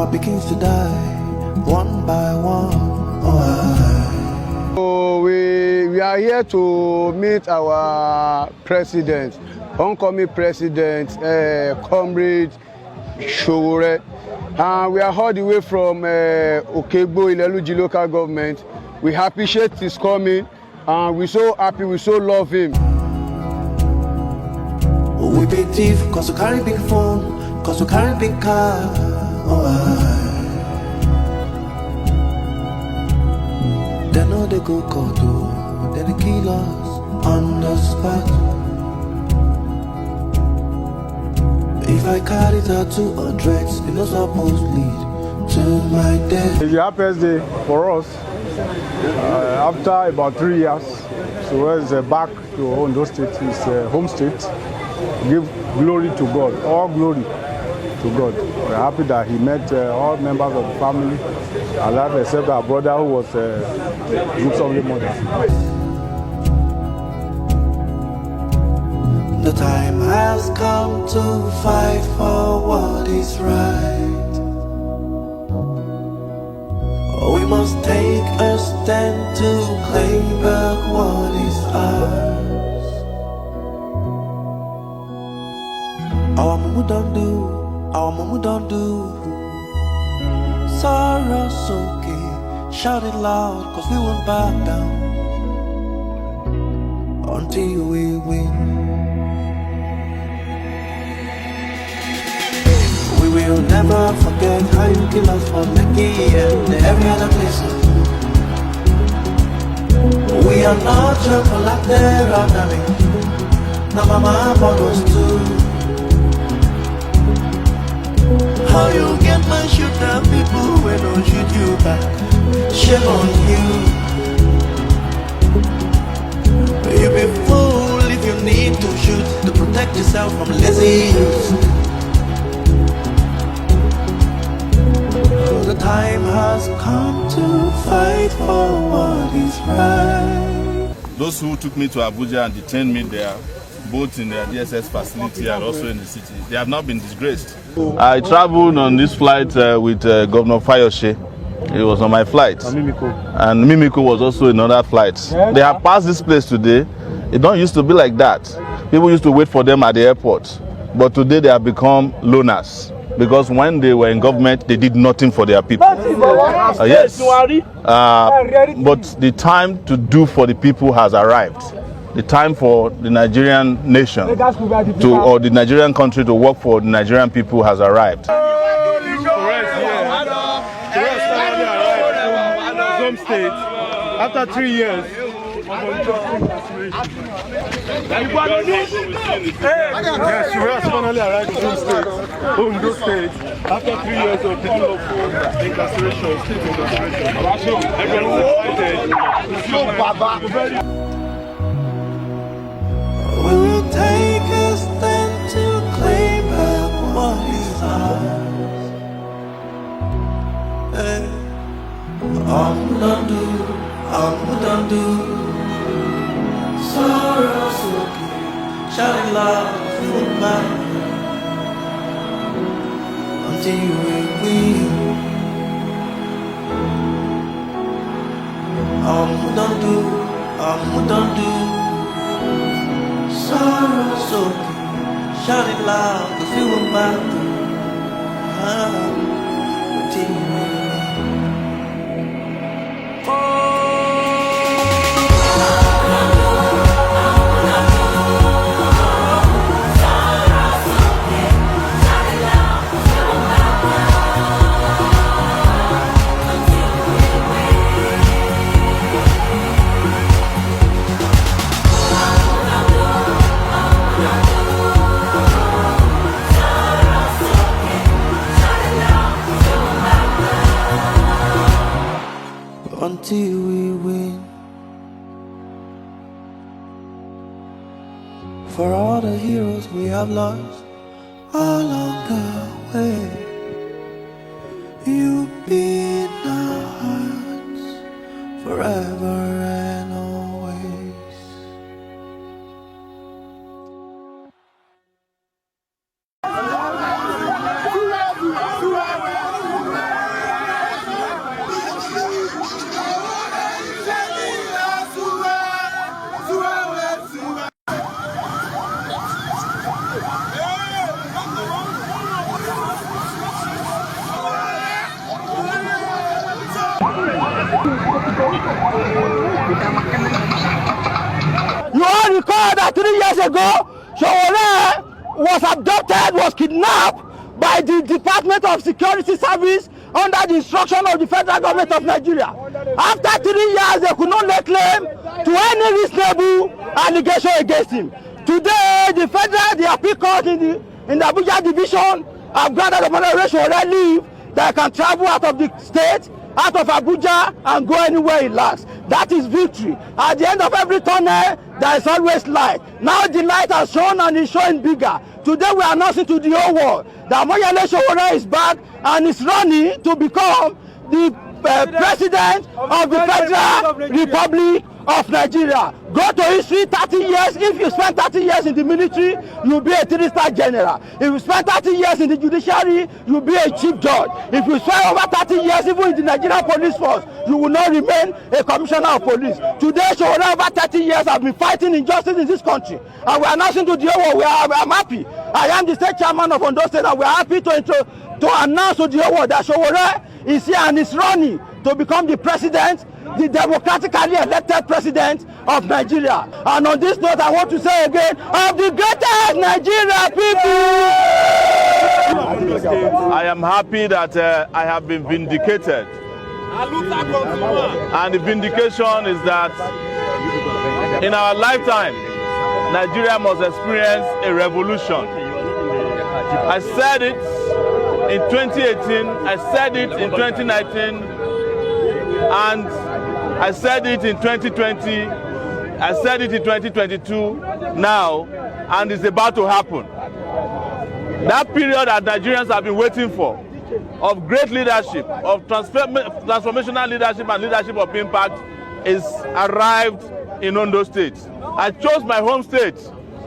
our begins to die, one by one. So we are here to meet our president, oncoming president, Comrade Sowore. We are all the way from Okegbo, Ileluji local government. We appreciate his coming, and we're so happy, we so love him. We big thief, cause we carry big phone, cause we carry big car. They know they go court, then they kill us on the spot. If I carry that 200, it no supposed lead to my death. It's the happiest day for us. After about 3 years, so he's back to Ondo State, his home state. Give glory to God, all glory to God. We're happy that he met all members of the family, alive except our brother who was good of the mother. The time has come to fight for what is right. We must take a stand to claim back what is ours. Our mumu don't do, our mumu don't do. Sorrow's okay, shout it loud, cause we won't back down until we win. We will never forget how you kill us for Lekki and every other place. We are not your collateral damage. Now mama bottles too. How you get my shoot down people when don't shoot you back? Shame on you. You be fool if you need to shoot to protect yourself from lazy youth. The time has come to fight for what is right. Those who took me to Abuja and detained me there, both in the DSS facility and also in the city, they have not been disgraced. I traveled on this flight with Governor Fayose. He was on my flight. And Mimiko was also in another flight. They have passed this place today. It don't used to be like that. People used to wait for them at the airport. But today they have become loners. Because when they were in government, they did nothing for their people. Yes. But the time to do for the people has arrived. The time for the Nigerian nation or the Nigerian country to work for the Nigerian people has arrived. After 3 years. Yes, we have finally arrived in Ondo State. After 3 years of unlawful incarceration, state incarceration. We will take a stand to claim back what is ours. Don't do. Sorrow's okay, shout it loud, feel back until we win. Don't do. Sorrow's okay, shout it loud, feel back until we win. Until we win. For all the heroes we have lost along the way, you'll be in our hearts forever and always. You all recall that 3 years ago, Sowore was abducted, was kidnapped by the Department of Security Service under the instruction of the federal government of Nigeria. After 3 years, they could not lay claim to any reasonable allegation against him. Today, the appeal court in the Abuja division have granted the Sowore leave that can travel out of the state, out of Abuja, and go anywhere he likes. That is victory. At the end of every tunnel, there is always light. Now the light has shone and is showing bigger. Today we are announcing to the whole world that Sowore is back and is running to become the president of the Federal Republic of Nigeria. Go to history 30 years. If you spend 30 years in the military, you'll be a 3-star general. If you spend 30 years in the judiciary, you'll be a chief judge. If you spend over 30 years even in the Nigerian police force, you will not remain a commissioner of police. Today, Sowore over 30 years have been fighting injustice in this country. And we are announcing to the whole world, I'm happy. I am the state chairman of Ondo State, and we are happy to announce to the whole world that Sowore is here and is running to become the president, the democratically elected president of Nigeria. And on this note, I want to say again, of the greatest Nigeria people. I am happy that I have been vindicated. And the vindication is that in our lifetime, Nigeria must experience a revolution. I said it in 2018, I said it in 2019, and I said it in 2020, I said it in 2022 now, and it's about to happen. That period that Nigerians have been waiting for, of great leadership, of transformational leadership and leadership of impact, is arrived in Ondo State. I chose my home state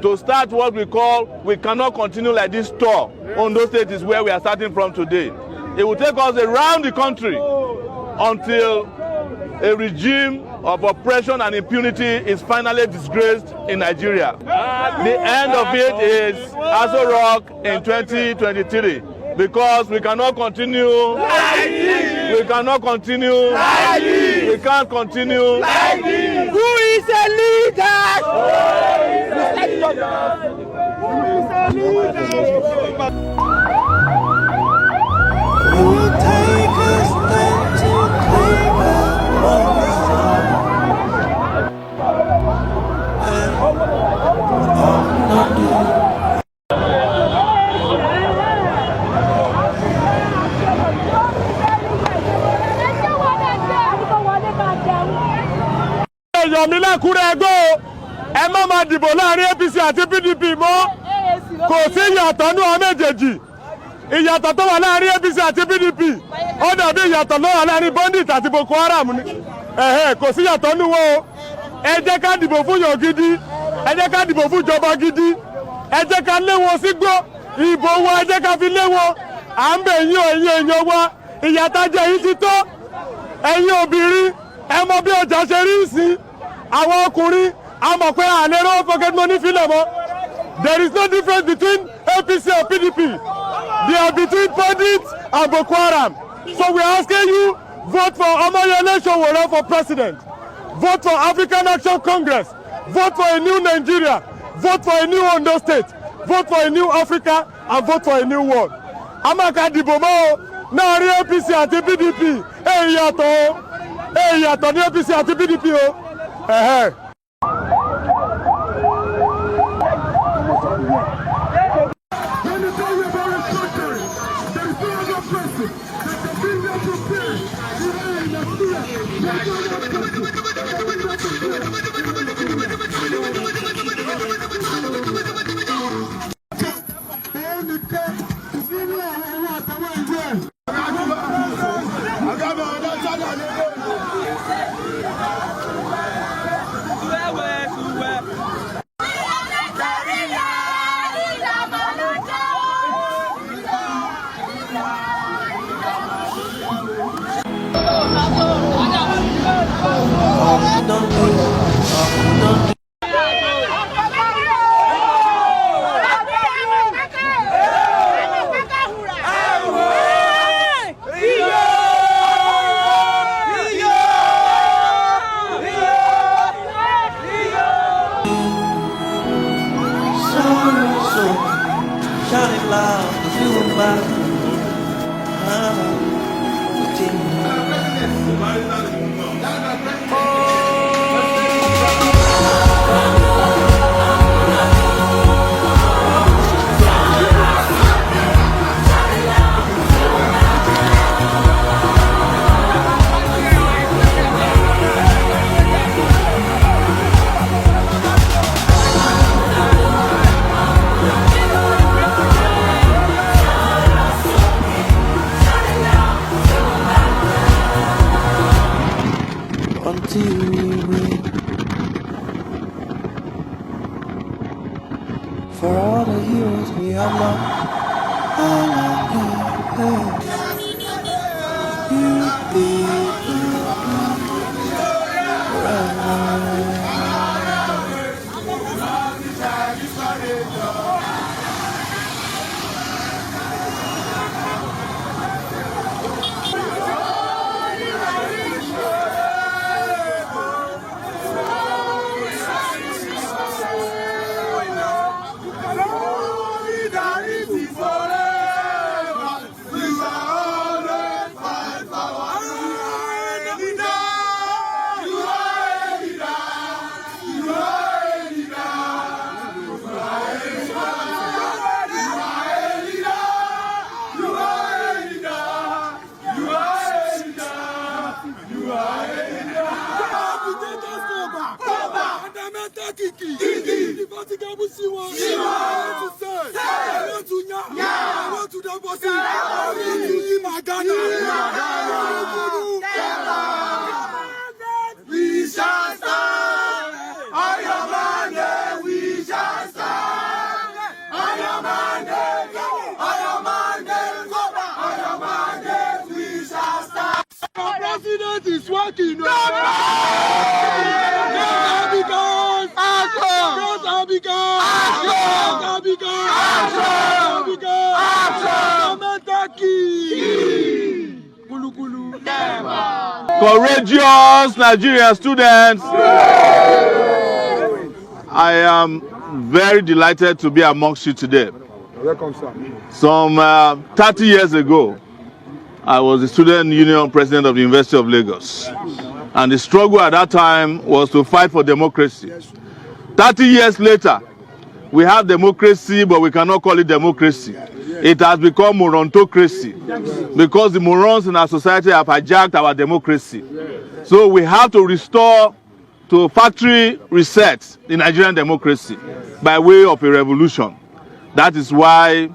to start what we call, we cannot continue like this tour. Ondo State is where we are starting from today. It will take us around the country until a regime of oppression and impunity is finally disgraced in Nigeria. The end of it is Aso Rock in 2023, because we cannot continue. We cannot continue. We can't continue. Who is a leader? We will take a stand to claim back what is ours. And all not do. ẹ má máa dìbò láàrin APC àti PDP mọ́, kò sí ìyàtọ̀ nínú àwọn méjèèjì. Ìyàtọ̀ tó wà láàrin APC àti PDP ó dàbí ìyàtọ̀ tó wà láàrin bandit àti Boko Haram ni. Kò sí ìyàtọ̀ nínú wọn o. Ẹ jẹ́ ká dìbò fún yàn gidi, ẹ jẹ́ ká dìbò fún ìjọba gidi, ẹ jẹ́ ká lé wọn sígbó, ìbò wọn ẹ jẹ́ ká fi lé wọn. À ń bẹ̀ yín o, ẹ̀yin èèyàn wa, ìyàtọ̀ jẹ yín ti tó. Ẹ̀yin obìnrin, ẹ mọ bí ọjà ṣe rí sí. Àwọn ọkùnrin, a mọ̀ pé àlérò pocket money fílẹ̀ mọ́. There is no difference between APC and PDP. They are between bandits and Boko Haram. So we are asking you, vote for Sowore for president. Vote for African Action Congress. Vote for a new Nigeria. Vote for a new Ondo State. Vote for a new Africa, and vote for a new world. Amaka dìbò mọ́ o, náà rí APC àti PDP. Ìyàtọ̀ ní APC àti PDP o. until we win. For all the heroes we have lost along the way. You be we shall stand. On your mandate, we shall stand. On your mandate, on your mandate, on your mandate, we shall stand. Our president is working. Courageous Nigerian students, I am very delighted to be amongst you today. Welcome, sir. Some 30 years ago, I was the student union president of the University of Lagos. And the struggle at that time was to fight for democracy. 30 years later, we have democracy, but we cannot call it democracy. It has become morontocracy because the morons in our society have hijacked our democracy. So we have to restore to factory reset the Nigerian democracy by way of a revolution. That is why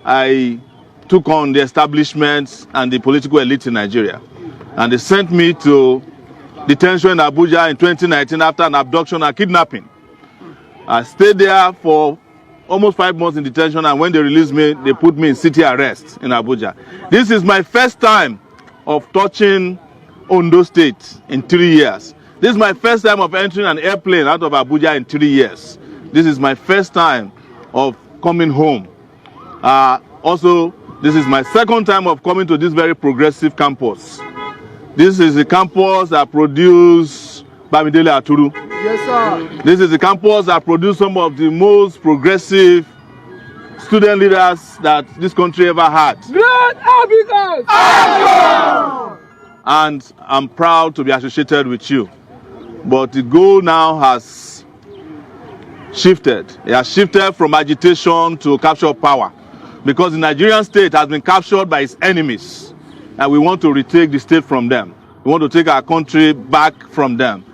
I took on the establishment and the political elite in Nigeria. And they sent me to detention in Abuja in 2019 after an abduction and kidnapping. I stayed there for almost 5 months in detention, and when they released me, they put me in city arrest in Abuja. This is my first time of touching Ondo State in 3 years. This is my first time of entering an airplane out of Abuja in 3 years. This is my first time of coming home. Also, this is my second time of coming to this very progressive campus. This is the campus that produced Bamidele Aturu. Yes, sir. This is the campus that produced some of the most progressive student leaders that this country ever had. Great Africans! And I'm proud to be associated with you. But the goal now has shifted. It has shifted from agitation to capture of power, because the Nigerian state has been captured by its enemies, and we want to retake the state from them. We want to take our country back from them.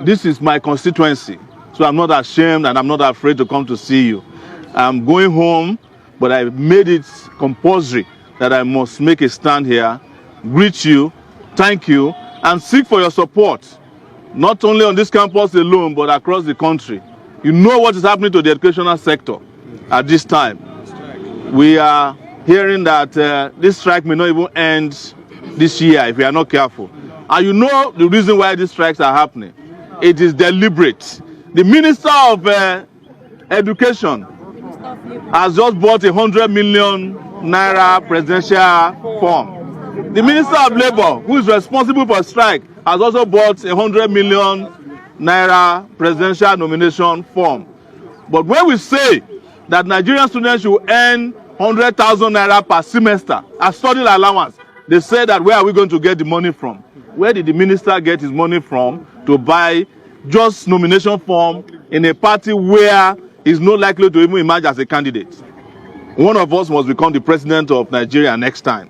This is my constituency, so I'm not ashamed and I'm not afraid to come to see you. I'm going home, but I made it compulsory that I must make a stand here, greet you, thank you, and seek for your support, not only on this campus alone, but across the country. You know what is happening to the educational sector at this time. We are hearing that this strike may not even end this year if we are not careful. And you know the reason why these strikes are happening. It is deliberate. The Minister of Education has just bought 100 million naira presidential form. The Minister of Labour, who is responsible for strike, has also bought 100 million naira presidential nomination form. But when we say that Nigerian students should earn 100,000 naira per semester as study allowance, They said that where are we going to get the money from? Where did the minister get his money from to buy just nomination form in a party where he's not likely to even emerge as a candidate? One of us must become the president of Nigeria next time.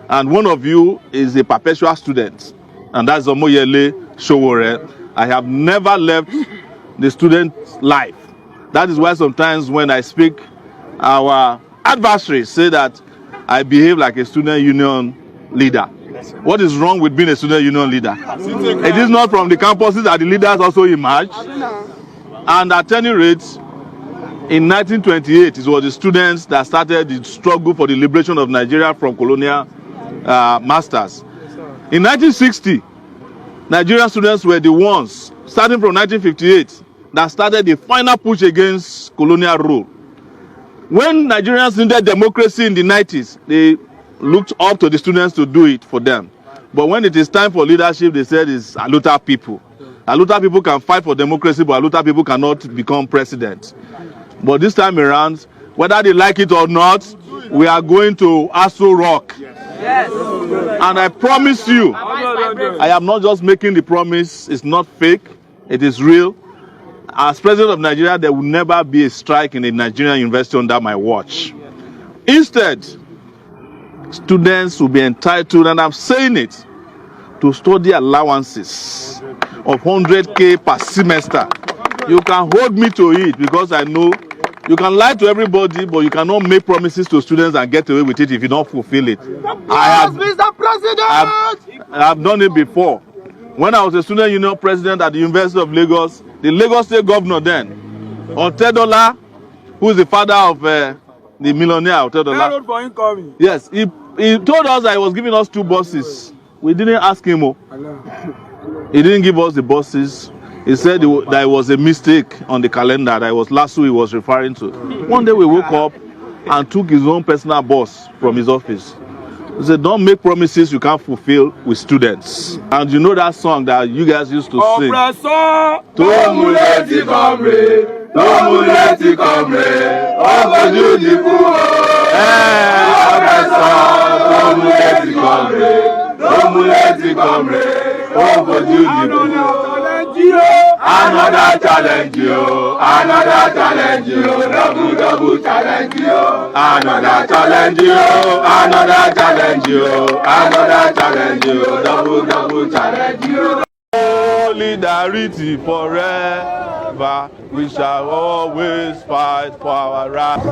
And one of you is a perpetual student. And that's Omoyele Sowore. I have never left the student life. That is why sometimes when I speak, our adversaries say that I behave like a student union leader. What is wrong with being a student union leader? It is not from the campuses that the leaders also emerge. And at any rate, in 1928, it was the students that started the struggle for the liberation of Nigeria from colonial masters. In 1960, Nigerian students were the ones, starting from 1958, that started the final push against colonial rule. When Nigerians needed democracy in the 90s, they looked up to the students to do it for them. But when it is time for leadership, they said it's Aluta people. Aluta people can fight for democracy, but Aluta people cannot become president. But this time around, whether they like it or not, we are going to Aso Rock. Yes. And I promise you, I am not just making the promise, it's not fake, it is real. As president of Nigeria, there will never be a strike in a Nigerian university under my watch. Instead, students will be entitled, and I'm saying it, to study allowances of 100K per semester. You can hold me to it because I know you can lie to everybody, but you cannot make promises to students and get away with it if you don't fulfill it. Mr. President! I have done it before. When I was a student union president at the University of Lagos, the Lagos State governor then, Otedola, who is the father of the millionaire Otedola. Yes, he told us that he was giving us 2 buses. We didn't ask him. He didn't give us the buses. He said that it was a mistake on the calendar, that it was Lasso he was referring to. One day we woke up and took his own personal bus from his office. He said, don't make promises you can't fulfill with students. And you know that song that you guys used to sing? Tomuleti komre, Tomuleti komre, Ogoju diku. Tomuleti komre, Tomuleti komre, Ogoju diku. Another challenge, yo. Another challenge, yo. Double challenge, yo. Another challenge, yo. Another challenge, yo. Another challenge, yo. Double challenge, yo. Solidarity forever. We shall always fight for our rights.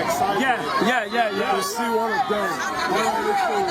excited. Yeah. To see one of them.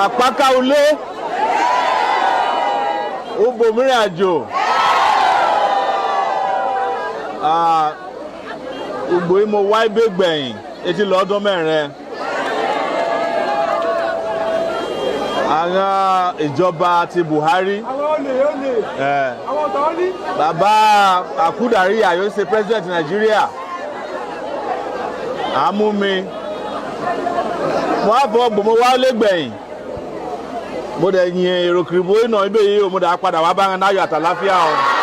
Àpáká ulé ó bomìrìn àjò Ugbo imo wá ibé gbẹ̀yìn etí lọ́dún mẹ́rin àwọn ìjọba ti Buhari bàbá Akudari Ayo ṣe president Nigeria àmúmi mo á fọ gbòmò wá lẹ́gbẹ̀yìn mo dẹ̀ yin èrò kìrìbó náà ibẹ̀ yìí mo dẹ̀ padà wá bá ń náyọ̀ àtàláfíà o.